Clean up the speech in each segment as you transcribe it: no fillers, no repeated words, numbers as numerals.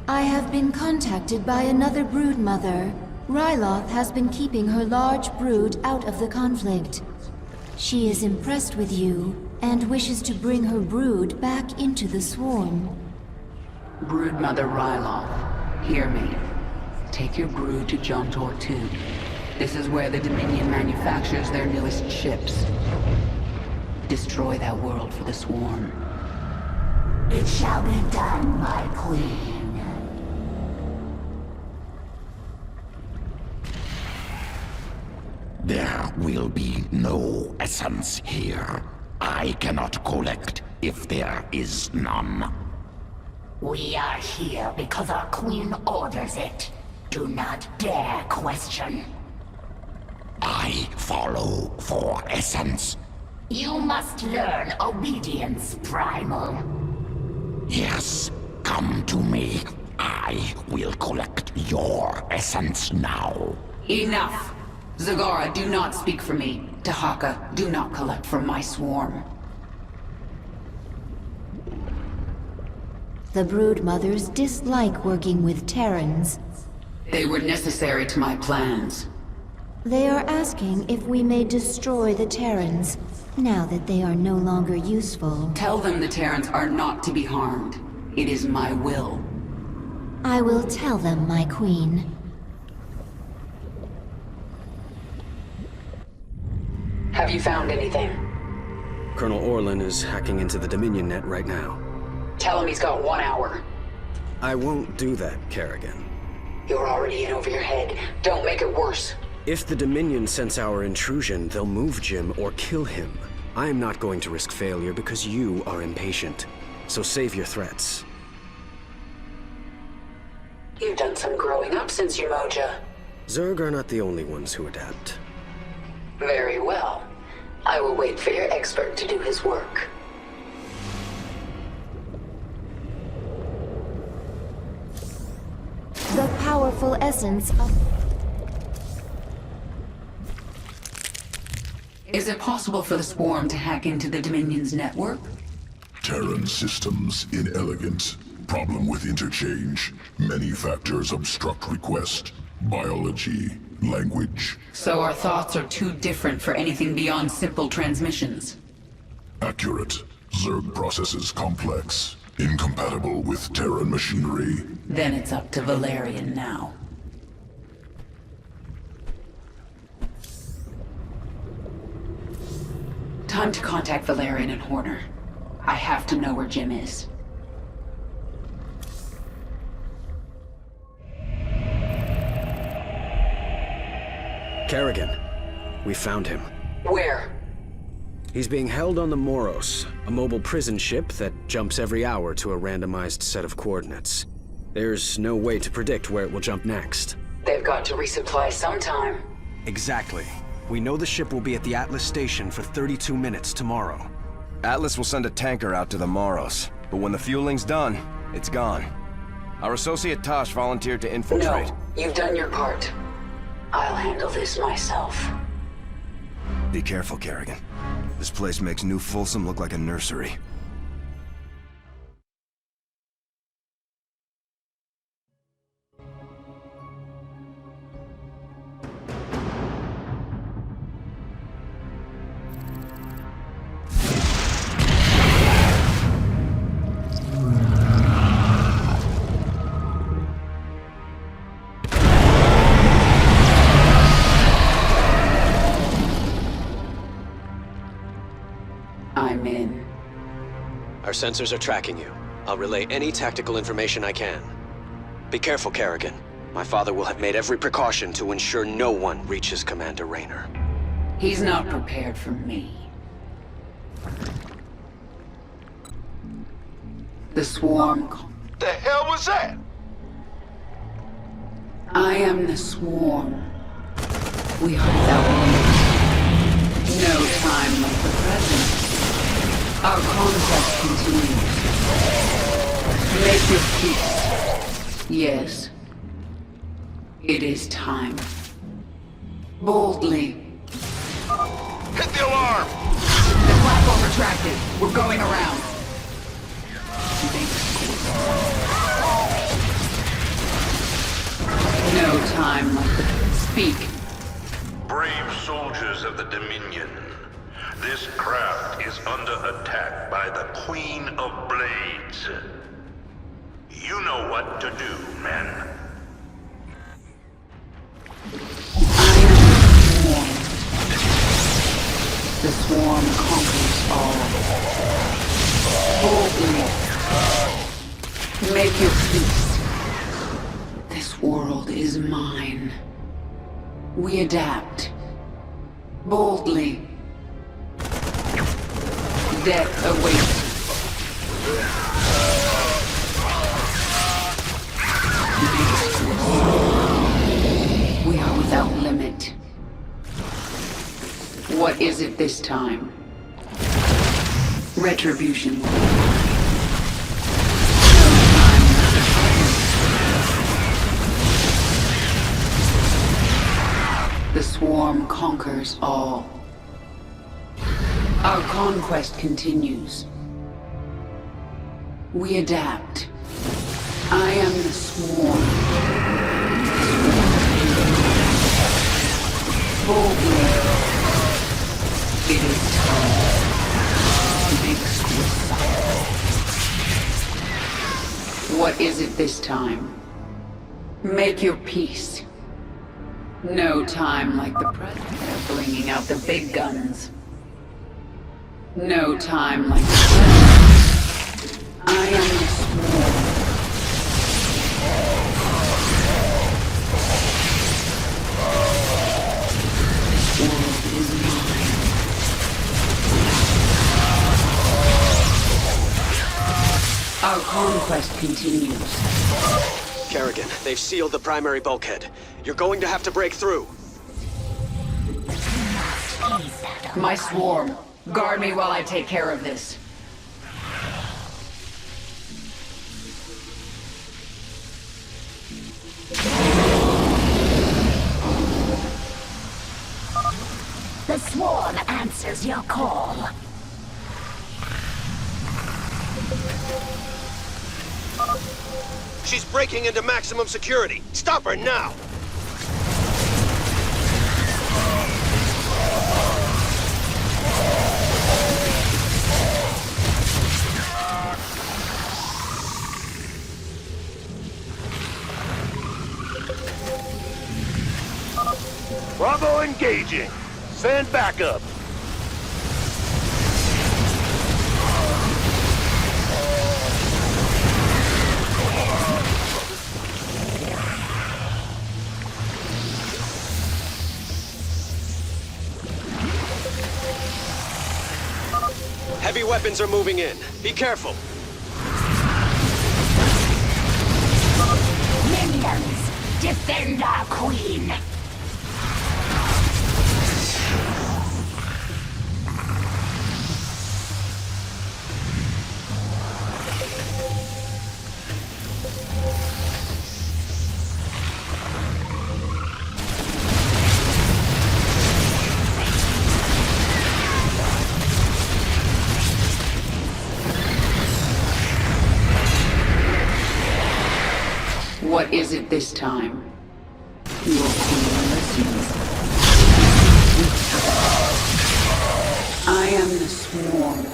I have been contacted by another brood mother. Ryloth has been keeping her large brood out of the conflict. She is impressed with you and wishes to bring her brood back into the swarm. Broodmother Ryloth, hear me. Take your brood to Jontor II. This is where the Dominion manufactures their newest ships. Destroy that world for the swarm. It shall be done, my queen. There will be no essence here. I cannot collect if there is none. We are here because our queen orders it. Do not dare question. I follow for essence. You must learn obedience, Primal. Yes, come to me. I will collect your essence now. Enough! Zagara, do not speak for me. Tahaka, do not collect from my swarm. The brood mothers dislike working with Terrans. They were necessary to my plans. They are asking if we may destroy the Terrans, now that they are no longer useful. Tell them the Terrans are not to be harmed. It is my will. I will tell them, my queen. Have you found anything? Colonel Orlan is hacking into the Dominion net right now. Tell him he's got 1 hour. I won't do that, Kerrigan. You're already in over your head. Don't make it worse. If the Dominion sense our intrusion, they'll move Jim or kill him. I am not going to risk failure because you are impatient. So save your threats. You've done some growing up since Umoja. Zerg are not the only ones who adapt. Very well. I will wait for your expert to do his work. The powerful essence of... Is it possible for the swarm to hack into the Dominion's network? Terran systems inelegant. Problem with interchange. Many factors obstruct request. Biology, language. So our thoughts are too different for anything beyond simple transmissions. Accurate. Zerg processes complex. Incompatible with Terran machinery. Then it's up to Valerian now. Time to contact Valerian and Horner. I have to know where Jim is. Kerrigan, we found him. Where? He's being held on the Moros, a mobile prison ship that jumps every hour to a randomized set of coordinates. There's no way to predict where it will jump next. They've got to resupply sometime. Exactly. We know the ship will be at the Atlas station for 32 minutes tomorrow. Atlas will send a tanker out to the Moros, but when the fueling's done, it's gone. Our associate Tosh volunteered to infiltrate. No, you've done your part. I'll handle this myself. Be careful, Kerrigan. This place makes New Folsom look like a nursery. I'm in. Our sensors are tracking you. I'll relay any tactical information I can. Be careful, Kerrigan. My father will have made every precaution to ensure no one reaches Commander Raynor. He's not prepared for me. The swarm... The hell was that? I am the swarm. We are without limits. No time like the present. Our conquest continues. Make your peace. Yes. It is time. Boldly. Hit the alarm! The platform retracted. We're going around. time like the... Speak. Brave soldiers of the Dominion, this craft is under attack by the Queen of Blades. You know what to do, men. The swarm conquers all. Boldly. Make your peace. This world is mine. We adapt. Boldly. Death awaits. We are without limit. What is it this time? Retribution. The swarm conquers all. Our conquest continues. We adapt. I am the swarm. Boldly. It is time. Mixed with sorrow. What is it this time? Make your peace. No time like the present. They're bringing out the big guns. No time like the present. I am the swarm. This world is mine. Our conquest continues. Kerrigan, they've sealed the primary bulkhead. You're going to have to break through. My swarm. Guard me while I take care of this. The swarm answers your call. She's breaking into maximum security. Stop her now! Bravo engaging. Send backup. Heavy weapons are moving in. Be careful. Minions, defend our queen. What is it this time? Your queen listens. I am the swarm.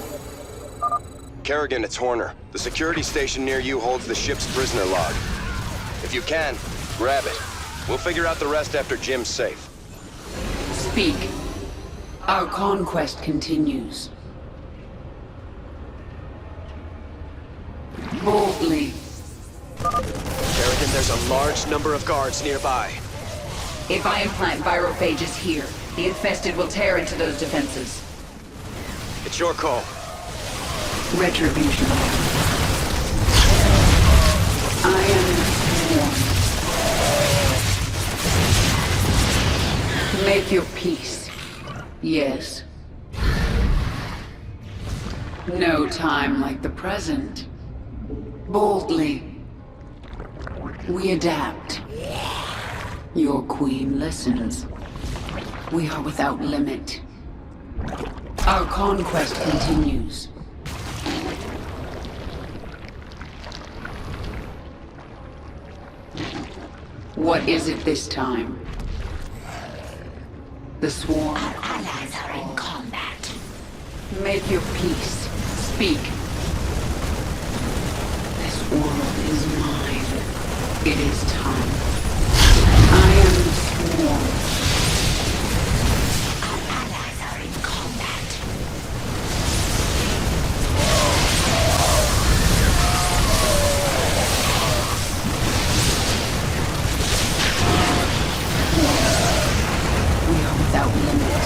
Kerrigan, it's Horner. The security station near you holds the ship's prisoner log. If you can, grab it. We'll figure out the rest after Jim's safe. Speak. Our conquest continues. Boldly. Kerrigan, there's a large number of guards nearby. If I implant virophages here, the infested will tear into those defenses. It's your call. Retribution. I am the swarm. Make your peace. Yes. No time like the present. Boldly. We adapt. Your queen listens. We are without limit. Our conquest continues. What is it this time? The swarm. Our allies are in combat. Make your peace. Speak. This world is mine. It is time. I am the swarm. Our allies are in combat. We are without limit.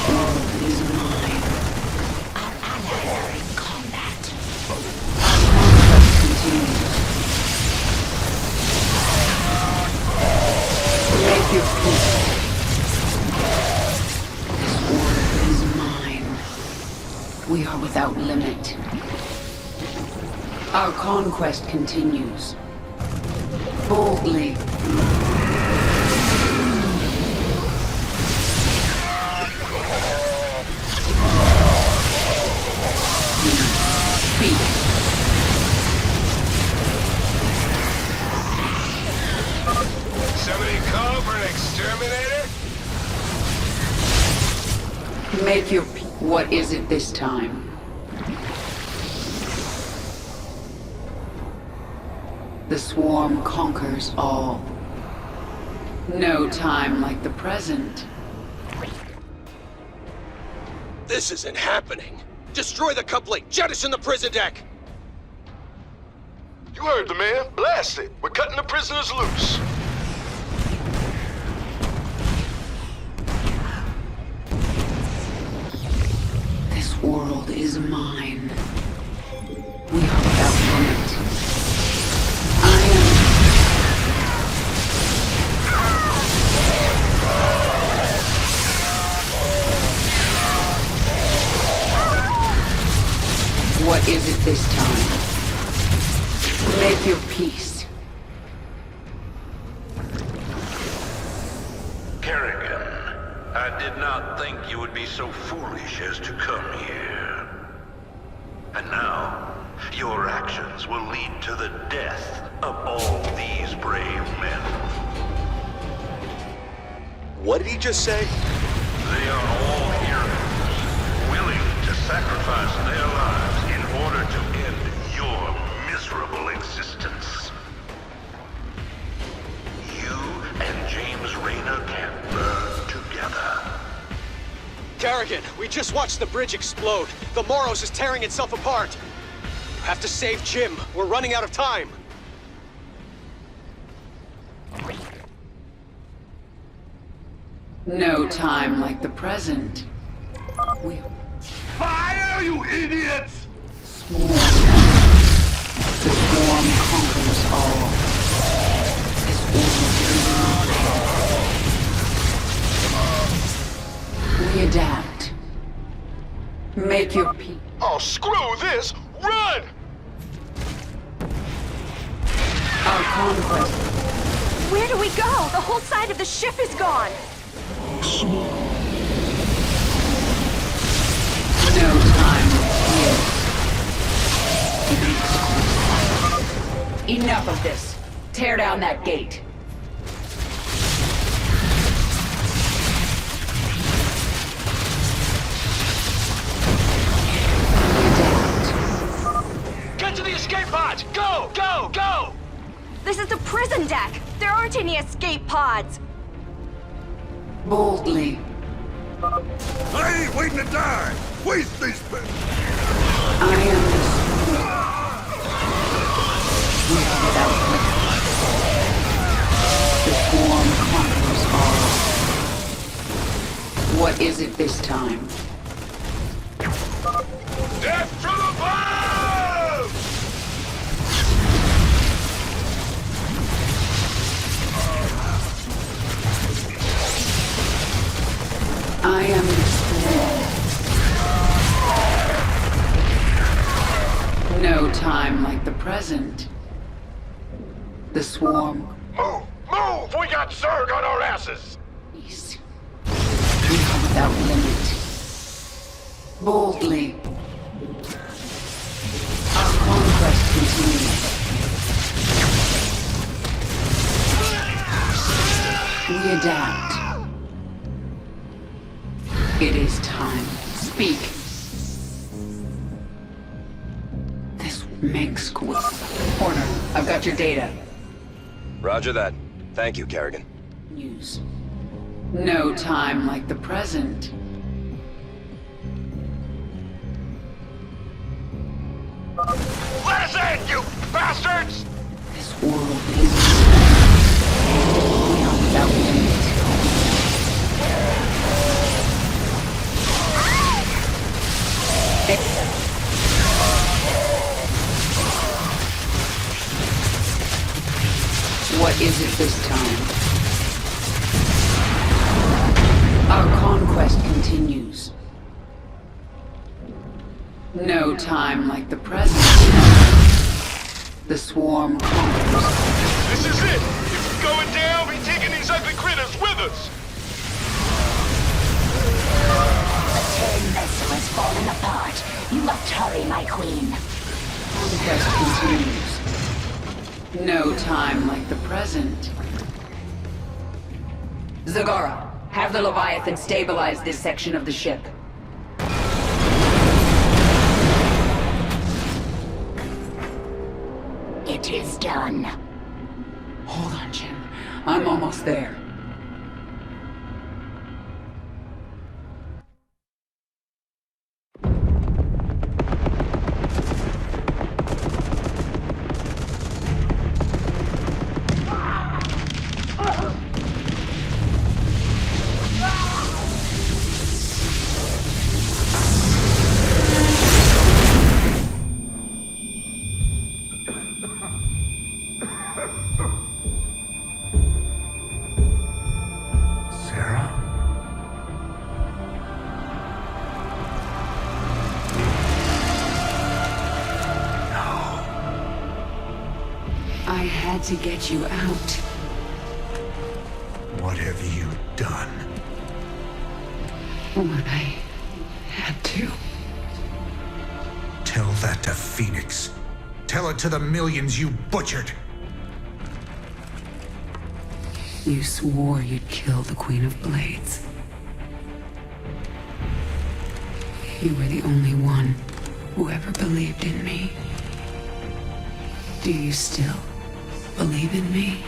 The world is mine. Our allies are in combat. Conflict continues. Make your peace. This world is mine. We are without limit. Our conquest continues. Boldly. Speak. Somebody call for an exterminator? Make your peace. What is it this time? The swarm conquers all. No time like the present. This isn't happening. Destroy the coupling! Jettison the prison deck! You heard the man. Blast it. We're cutting the prisoners loose. This world is mine. We are without limit. I am... What is it this time? Make your peace. Kerrigan, I did not think you would be so foolish as to come here. And now, your actions will lead to the death of all these brave men. What did he just say? They are all heroes, willing to sacrifice their lives in order to end your miserable existence. You and James Raynor can burn together. Kerrigan, we just watched the bridge explode. The Moros is tearing itself apart. You have to save Jim. We're running out of time. No time like the present. We... Fire, you idiots! Swarm. The swarm conquers all. This world is mine. We adapt. Make your peace. Oh, screw this! Run! Our conquest. Where do we go? The whole side of the ship is gone! No time here. Enough of this. Tear down that gate. Get to the escape pods! Go! Go! Go! This is the prison deck! There aren't any escape pods! Boldly. I ain't waiting to die! Waste these bits! I am the swarm. We are without limit. The swarm conquers all. What is it this time? Death to the bombs! I am the swarm. No time like the present. The swarm. Move! Move! We got Zerg on our asses! Peace. We are without limit. Boldly. Our conquest continues. adapt. It is time. Speak. This makes cool. Horner, I've got your data. Roger that. Thank you, Kerrigan. News. No time like the present. Let us in, you bastards! This world is... We are without limit. What is it this time? Our conquest continues. No time like the present. The swarm conquers. This is it! If we're going down, we're taking these ugly critters with us! The Terran vessel has fallen apart. You must hurry, my queen. Conquest continues. No time like the present. Zagara, have the Leviathan stabilize this section of the ship. It is done. Hold on, Jim. I'm almost there. I had to get you out. What have you done? What I had to. Tell that to Phoenix. Tell it to the millions you butchered. You swore you'd kill the Queen of Blades. You were the only one who ever believed in me. Do you still believe in me?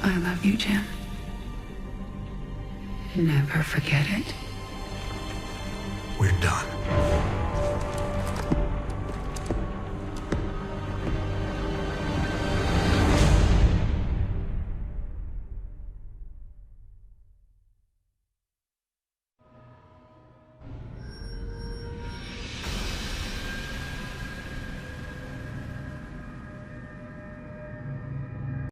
I love you, Jim. Never forget it. We're done.